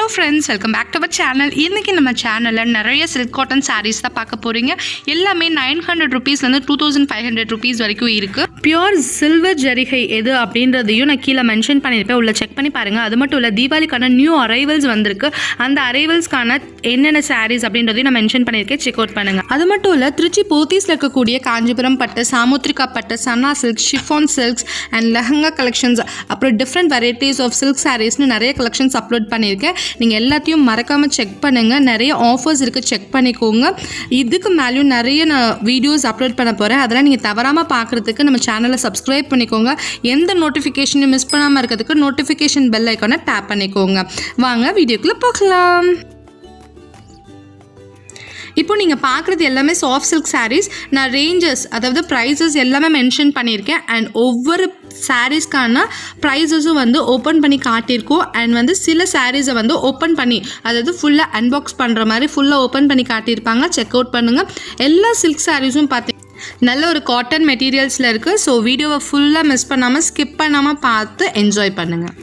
Hello friends, welcome back to our channel. இன்னைக்கு நம்ம சேனல்ல நிறைய silk cotton sarees தான் பார்க்க போறீங்க. எல்லாமே 900 rupees ல இருந்து 2500 rupees வரைக்கும் இருக்கு. பியூர் சில்வர் ஜரிகை எது அப்படின்றதையும் நான் கீழே மென்ஷன் பண்ணியிருப்பேன், உள்ள செக் பண்ணி பாருங்க. அது மட்டும் இல்லை, தீபாவளிக்கான நியூ அரைவல்ஸ் வந்திருக்கு. அந்த அரைவல்ஸ்க்கான என்னென்ன சாரீஸ் அப்படின்றதையும் நான் மென்ஷன் பண்ணியிருக்கேன், செக் அவுட் பண்ணுங்க. அது மட்டும் இல்லை, திருச்சி போத்தீஸ்ல இருக்கக்கூடிய காஞ்சிபுரம் பட்டு, சாமுத்ரிகா பட்டு, chana silk, chiffon silks and lehenga collections, அப்புறம் டிஃப்ரெண்ட் வெரைட்டிஸ் ஆஃப் சில்க் சாரீஸ்னு நிறைய கலெக்ஷன்ஸ் அப்லோட் பண்ணியிருக்கேன். நீங்கள் எல்லாத்தையும் மறக்காமல் செக் பண்ணுங்கள். நிறைய ஆஃபர்ஸ் இருக்குது, செக் பண்ணிக்கோங்க. இதுக்கு மேலேயும் நிறைய நான் வீடியோஸ் அப்லோட் பண்ண போகிறேன். அதெல்லாம் நீங்கள் தவறாமல் பார்க்குறதுக்கு நம்ம சேனலை சப்ஸ்கிரைப் பண்ணிக்கோங்க. எந்த நோட்டிஃபிகேஷனையும் மிஸ் பண்ணாமல் இருக்கிறதுக்கு நோட்டிஃபிகேஷன் பெல் ஐக்கானை டேப் பண்ணிக்கோங்க. வாங்க வீடியோக்குள்ளே போகலாம். இப்போ நீங்கள் பார்க்குறது எல்லாமே சாஃப்ட் சில்க் சாரீஸ். நான் ரேஞ்சஸ், அதாவது ப்ரைஸஸ் எல்லாமே மென்ஷன் பண்ணியிருக்கேன். அண்ட் ஒவ்வொரு சாரீஸ்க்கான ப்ரைஸஸும் வந்து ஓப்பன் பண்ணி காட்டியிருக்கோம். அண்ட் வந்து சில சாரீஸை வந்து ஓப்பன் பண்ணி, அதாவது ஃபுல்லாக அன்பாக்ஸ் பண்ணுற மாதிரி ஃபுல்லாக ஓப்பன் பண்ணி காட்டியிருப்பாங்க. செக் அவுட் பண்ணுங்கள். எல்லா சில்க் சாரீஸும் நல்ல ஒரு காட்டன் மெட்டீரியல்ஸில் இருக்குது. ஸோ வீடியோவை ஃபுல்லாக மிஸ் பண்ணாமல் ஸ்கிப் பண்ணாமல் பார்த்து என்ஜாய் பண்ணுங்கள்.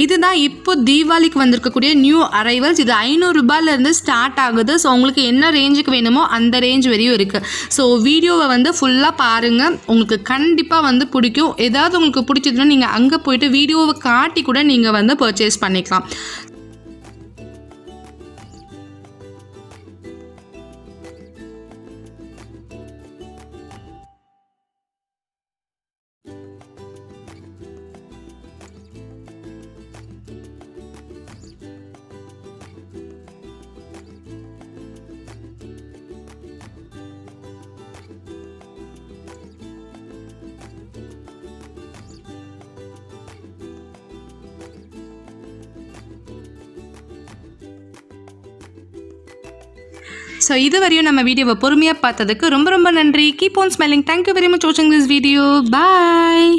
இதுதான் இப்போ தீபாவளிக்கு வந்திருக்கக்கூடிய நியூ அரைவல்ஸ். இது 500 ரூபாயிலேருந்து ஸ்டார்ட் ஆகுது. ஸோ உங்களுக்கு என்ன ரேஞ்சுக்கு வேணுமோ அந்த ரேஞ்ச் வரையும் இருக்குது. ஸோ வீடியோவை வந்து ஃபுல்லாக பாருங்கள், உங்களுக்கு கண்டிப்பாக வந்து பிடிக்கும். ஏதாவது உங்களுக்கு பிடிச்சதுன்னா நீங்கள் அங்கே போய்ட்டு வீடியோவை காட்டி கூட நீங்கள் வந்து பர்ச்சேஸ் பண்ணிக்கலாம். ஸோ இது வரையும் நம்ம வீடியோவை பொறுமையாக பார்த்ததுக்கு ரொம்ப ரொம்ப நன்றி. Keep on smiling. Thank you very much வாட்சிங் திஸ் வீடியோ. பாய்.